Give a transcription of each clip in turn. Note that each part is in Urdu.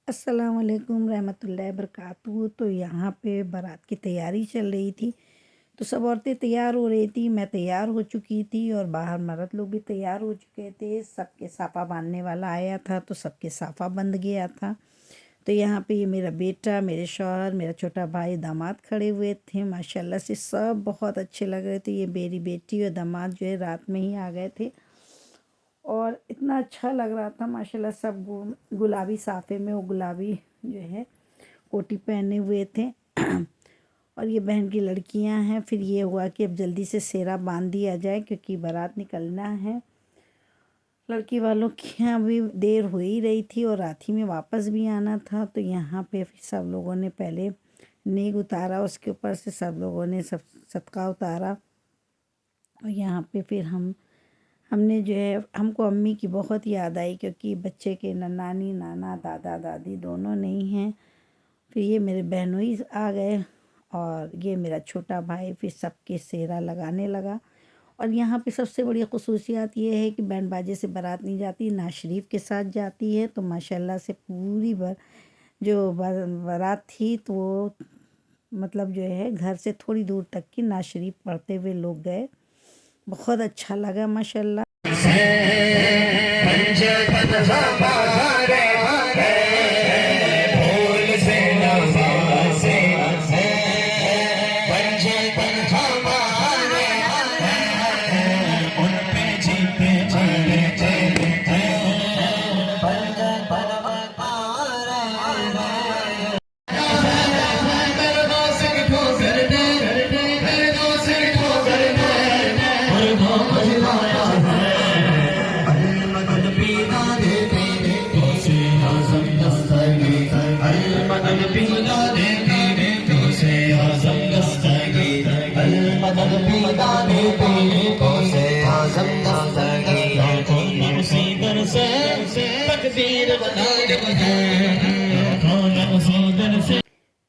السلام علیکم رحمۃ اللہ وبرکاتہ۔ تو یہاں پہ بارات کی تیاری چل رہی تھی، تو سب عورتیں تیار ہو رہی تھی، میں تیار ہو چکی تھی اور باہر مرد لوگ بھی تیار ہو چکے تھے۔ سب کے صافہ باندھنے والا آیا تھا تو سب کے صافہ بندھ گیا تھا۔ تو یہاں پہ یہ میرا بیٹا، میرے شوہر، میرا چھوٹا بھائی، داماد کھڑے ہوئے تھے۔ ماشاءاللہ سے سب بہت اچھے لگ رہے تھے۔ یہ میری بیٹی اور داماد جو ہے رات میں ہی آ گئے تھے اور اتنا اچھا لگ رہا تھا ماشاءاللہ۔ سب گلابی صافے میں، وہ گلابی جو ہے کوٹی پہنے ہوئے تھے اور یہ بہن کی لڑکیاں ہیں۔ پھر یہ ہوا کہ اب جلدی سے سیرا باندھ دیا جائے کیونکہ بارات نکلنا ہے۔ لڑکی والوں کی ابھی دیر ہو ہی رہی تھی اور رات ہی میں واپس بھی آنا تھا، تو یہاں پہ پھر سب لوگوں نے پہلے نیک اتارا، اس کے اوپر سے سب لوگوں نے صدقہ اتارا۔ اور یہاں پہ پھر ہم نے جو ہے، ہم کو امی کی بہت یاد آئی کیونکہ بچے کے نہ نانی نانا دادا دادی دونوں نہیں ہیں۔ پھر یہ میرے بہنوئی آ گئے اور یہ میرا چھوٹا بھائی پھر سب کے سیرا لگانے لگا۔ اور یہاں پہ سب سے بڑی خصوصیات یہ ہے کہ بینڈ باجے سے بارات نہیں جاتی، نعت شریف کے ساتھ جاتی ہے۔ تو ماشاءاللہ سے پوری جو بارات تھی تو وہ مطلب جو ہے گھر سے تھوڑی دور تک کی نعت شریف پڑھتے ہوئے لوگ گئے۔ بہت اچھا لگا ماشاءاللہ۔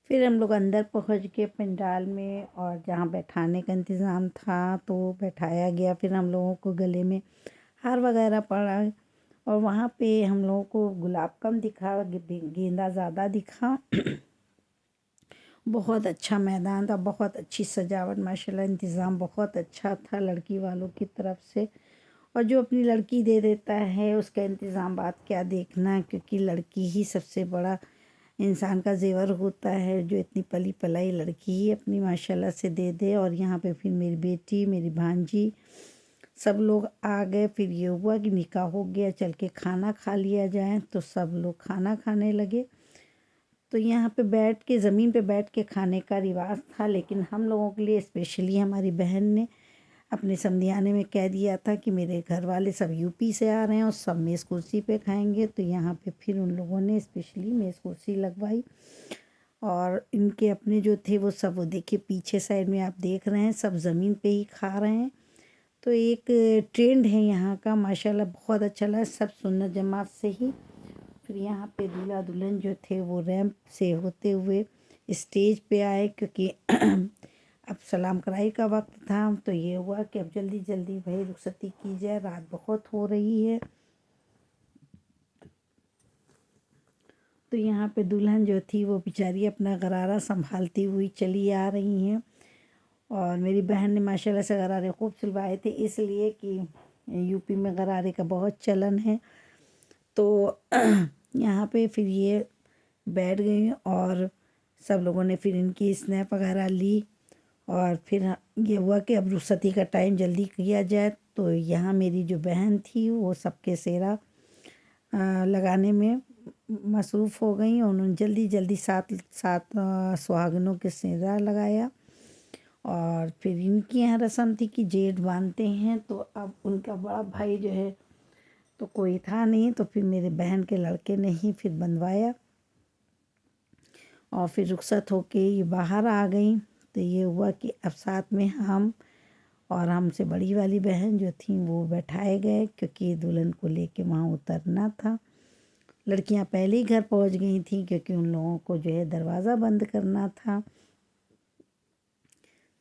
پھر ہم لوگ اندر پہنچ کے پنڈال میں، اور جہاں بیٹھانے کا انتظام تھا تو بیٹھایا گیا۔ پھر ہم لوگوں کو گلے میں ہار وغیرہ پڑا اور وہاں پہ ہم لوگوں کو گلاب کم دکھا، گیندا زیادہ دکھا۔ بہت اچھا میدان تھا، بہت اچھی سجاوٹ، ماشاءاللہ انتظام بہت اچھا تھا لڑکی والوں کی طرف سے۔ اور جو اپنی لڑکی دے دیتا ہے اس کا انتظام بات کیا دیکھنا، کیونکہ لڑکی ہی سب سے بڑا انسان کا زیور ہوتا ہے، جو اتنی پلی پلائی لڑکی ہی اپنی ماشاءاللہ سے دے دے۔ اور یہاں پہ پھر میری بیٹی، میری بھانجی، سب لوگ آ گئے۔ پھر یہ ہوا کہ نکاح ہو گیا، چل کے کھانا کھا لیا جائے، تو سب لوگ کھانا کھانے لگے۔ تو یہاں پہ بیٹھ کے، زمین پہ بیٹھ کے کھانے کا رواج تھا، لیکن ہم لوگوں کے لیے اسپیشلی ہماری بہن نے اپنے سمدھیانے میں کہہ دیا تھا کہ میرے گھر والے سب یو پی سے آ رہے ہیں اور سب میز کرسی پہ کھائیں گے، تو یہاں پہ پھر ان لوگوں نے اسپیشلی میز کرسی لگوائی۔ اور ان کے اپنے جو تھے وہ سب، وہ دیکھیے پیچھے سائڈ میں آپ دیکھ رہے ہیں، سب زمین پہ ہی کھا رہے ہیں۔ تو ایک ٹرینڈ ہے یہاں کا، ماشاءاللہ بہت اچھا لگا، سب سنت جماعت سے ہی۔ پھر یہاں پہ دولہا دلہن جو تھے وہ ریمپ سے ہوتے ہوئے اسٹیج پہ آئے، کیونکہ اب سلام کرائی کا وقت تھا۔ تو یہ ہوا کہ اب جلدی جلدی بھائی رخصتی کی جائے، رات بہت ہو رہی ہے۔ تو یہاں پہ دلہن جو تھی وہ بیچاری اپنا غرارہ سنبھالتی ہوئی چلی آ رہی ہیں، اور میری بہن نے ماشاءاللہ سے غرارے خوب سلوائے تھے، اس لیے کہ یو پی میں غرارے کا بہت چلن ہے۔ تو یہاں پہ پھر یہ بیٹھ گئی اور سب لوگوں نے پھر ان کی اسنیپ وغیرہ لی، اور پھر یہ ہوا کہ اب رخصتی کا ٹائم جلدی کیا جائے۔ تو یہاں میری جو بہن تھی وہ سب کے سیرا لگانے میں مصروف ہو گئیں، اور انہوں نے جلدی جلدی سات سہاگنوں کے سیرا لگایا۔ اور پھر ان کی یہاں رسم تھی کہ جیٹ باندھتے ہیں، تو اب ان کا بڑا بھائی جو ہے تو کوئی تھا نہیں، تو پھر میرے بہن کے لڑکے نے ہی پھر بندھوایا، اور پھر رخصت ہو کے یہ باہر آ گئیں۔ تو یہ ہوا کہ اب ساتھ میں ہم اور ہم سے بڑی والی بہن جو تھیں وہ بیٹھائے گئے، کیونکہ دلہن کو لے کے وہاں اترنا تھا۔ لڑکیاں پہلے ہی گھر پہنچ گئی تھیں کیونکہ ان لوگوں کو جو ہے دروازہ بند کرنا تھا۔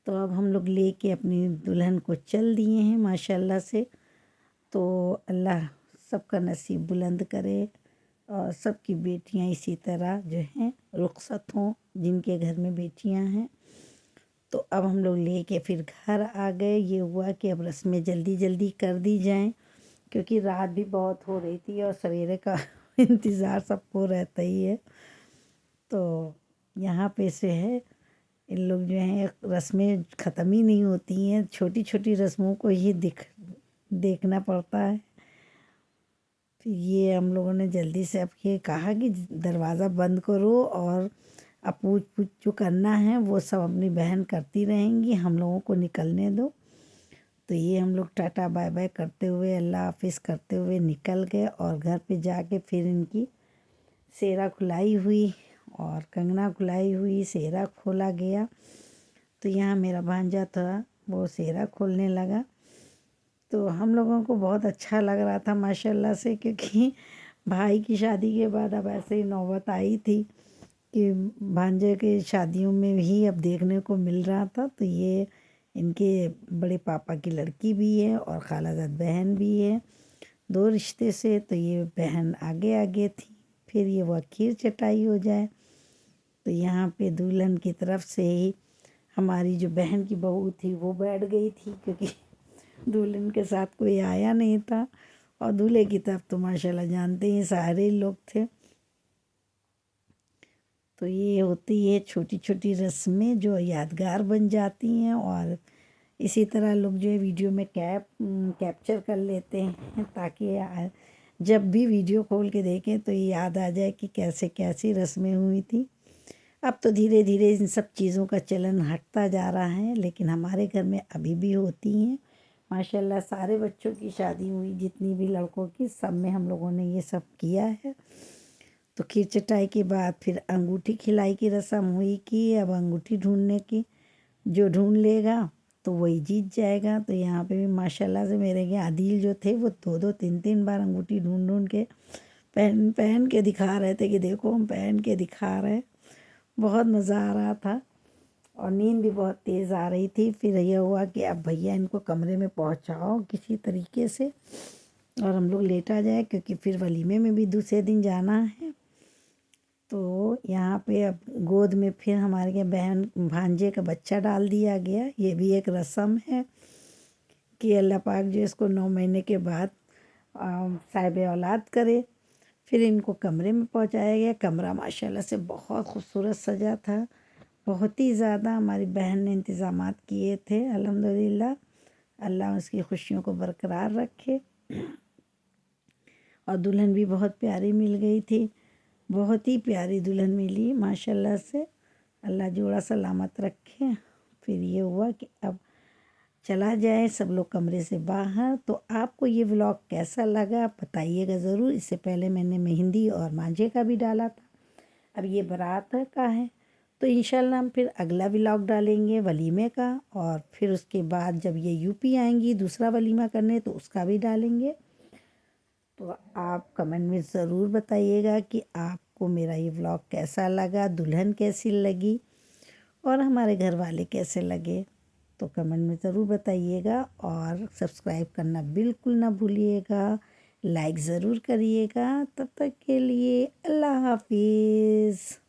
تو اب ہم لوگ لے کے اپنی دلہن کو چل دیے ہیں ماشاءاللہ سے۔ تو اللہ سب کا نصیب بلند کرے، اور سب کی بیٹیاں اسی طرح جو ہیں رخصت ہوں، جن کے گھر میں بیٹیاں ہیں۔ تو اب ہم لوگ لے کے پھر گھر آ گئے۔ یہ ہوا کہ اب رسمیں جلدی جلدی کر دی جائیں، کیونکہ رات بھی بہت ہو رہی تھی اور سویرے کا انتظار سب کو رہتا ہی ہے۔ تو یہاں پہ سے ہے ان لوگ جو ہیں رسمیں ختم ہی نہیں ہوتی ہیں، چھوٹی چھوٹی رسموں کو ہی دیکھنا پڑتا ہے۔ پھر یہ ہم لوگوں نے جلدی سے اب یہ کہا کہ دروازہ بند کرو اور اب پوچھ پوچھ جو کرنا ہے وہ سب اپنی بہن کرتی رہیں گی، ہم لوگوں کو نکلنے دو۔ تو یہ ہم لوگ ٹاٹا بائے بائے کرتے ہوئے اللہ حافظ کرتے ہوئے نکل گئے، اور گھر پہ جا کے پھر ان کی سیرا کھلائی ہوئی اور کنگنا کھلائی ہوئی، سیرا کھولا گیا۔ تو یہاں میرا بھانجا تھا وہ سیرا کھولنے لگا، تو ہم لوگوں کو بہت اچھا لگ رہا تھا ماشاءاللہ سے، کیونکہ بھائی کی شادی کے بعد اب ایسے ہی نوبت آئی تھی کہ بھانجے کے شادیوں میں ہی اب دیکھنے کو مل رہا تھا۔ تو یہ ان کے بڑے پاپا کی لڑکی بھی ہے اور خالہ زاد بہن بھی ہے، دو رشتے سے۔ تو یہ بہن آگے آگے تھی، پھر یہ وہ کھیر چٹائی ہو جائے۔ تو یہاں پہ دلہن کی طرف سے ہی ہماری جو بہن کی بہو تھی وہ بیٹھ گئی تھی، کیونکہ دلہن کے ساتھ کوئی آیا نہیں تھا، اور دولہے کی طرف تو ماشاءاللہ جانتے ہیں سارے لوگ تھے۔ تو یہ ہوتی ہے چھوٹی چھوٹی رسمیں جو یادگار بن جاتی ہیں، اور اسی طرح لوگ جو ہے ویڈیو میں کیپچر کر لیتے ہیں، تاکہ جب بھی ویڈیو کھول کے دیکھیں تو یہ یاد آ جائے کہ کیسے کیسی رسمیں ہوئی تھیں۔ اب تو دھیرے دھیرے ان سب چیزوں کا چلن ہٹتا جا رہا ہے، لیکن ہمارے گھر میں ابھی بھی ہوتی ہیں ماشاءاللہ۔ سارے بچوں کی شادی ہوئی، جتنی بھی لڑکوں کی، سب میں ہم لوگوں نے یہ سب کیا ہے۔ تو کھیر چٹائی کے بعد پھر انگوٹھی کھلائی کی رسم ہوئی کہ اب انگوٹھی ڈھونڈنے کی، جو ڈھونڈ لے گا تو وہی جیت جائے گا۔ تو یہاں پہ بھی ماشاءاللہ سے میرے کے عادل جو تھے وہ دو تین بار انگوٹھی ڈھونڈ ڈھونڈ کے پہن کے دکھا رہے تھے کہ دیکھو ہم پہن کے دکھا رہے ہیں۔ بہت مزہ آ رہا تھا، اور نیند بھی بہت تیز آ رہی تھی۔ پھر یہ ہوا کہ اب بھیا ان کو کمرے میں پہنچاؤ کسی طریقے سے، اور ہم لوگ لیٹا جائے، کیونکہ پھر ولیمے میں بھی دوسرے دن جانا ہے۔ تو یہاں پہ اب گود میں پھر ہمارے کے بہن بھانجے کا بچہ ڈال دیا گیا۔ یہ بھی ایک رسم ہے کہ اللہ پاک جو اس کو 9 مہینے کے بعد صاحب اولاد کرے۔ پھر ان کو کمرے میں پہنچایا گیا۔ کمرہ ماشاءاللہ سے بہت خوبصورت سجا تھا، بہت ہی زیادہ ہماری بہن نے انتظامات کیے تھے الحمدللہ۔ اللہ اس کی خوشیوں کو برقرار رکھے۔ اور دلہن بھی بہت پیاری مل گئی تھی، بہت ہی پیاری دلہن ملی ماشاءاللہ سے، اللہ جوڑا سلامت رکھے۔ پھر یہ ہوا کہ اب چلا جائے سب لوگ کمرے سے باہر۔ تو آپ کو یہ ولاگ کیسا لگا بتائیے گا ضرور۔ اس سے پہلے میں نے مہندی اور مانجھے کا بھی ڈالا تھا، اب یہ بارات کا ہے۔ تو انشاءاللہ ہم پھر اگلا ولاگ ڈالیں گے ولیمے کا، اور پھر اس کے بعد جب یہ یو پی آئیں گی دوسرا ولیمہ کرنے تو اس کا بھی ڈالیں گے۔ تو آپ کمنٹ میں ضرور بتائیے گا کہ آپ کو میرا یہ ولاگ کیسا لگا، دلہن کیسی لگی، اور ہمارے گھر والے کیسے لگے۔ تو کمنٹ میں ضرور بتائیے گا، اور سبسکرائب کرنا بالکل نہ بھولیے گا، لائک ضرور کریے گا۔ تب تک کے لیے اللہ حافظ۔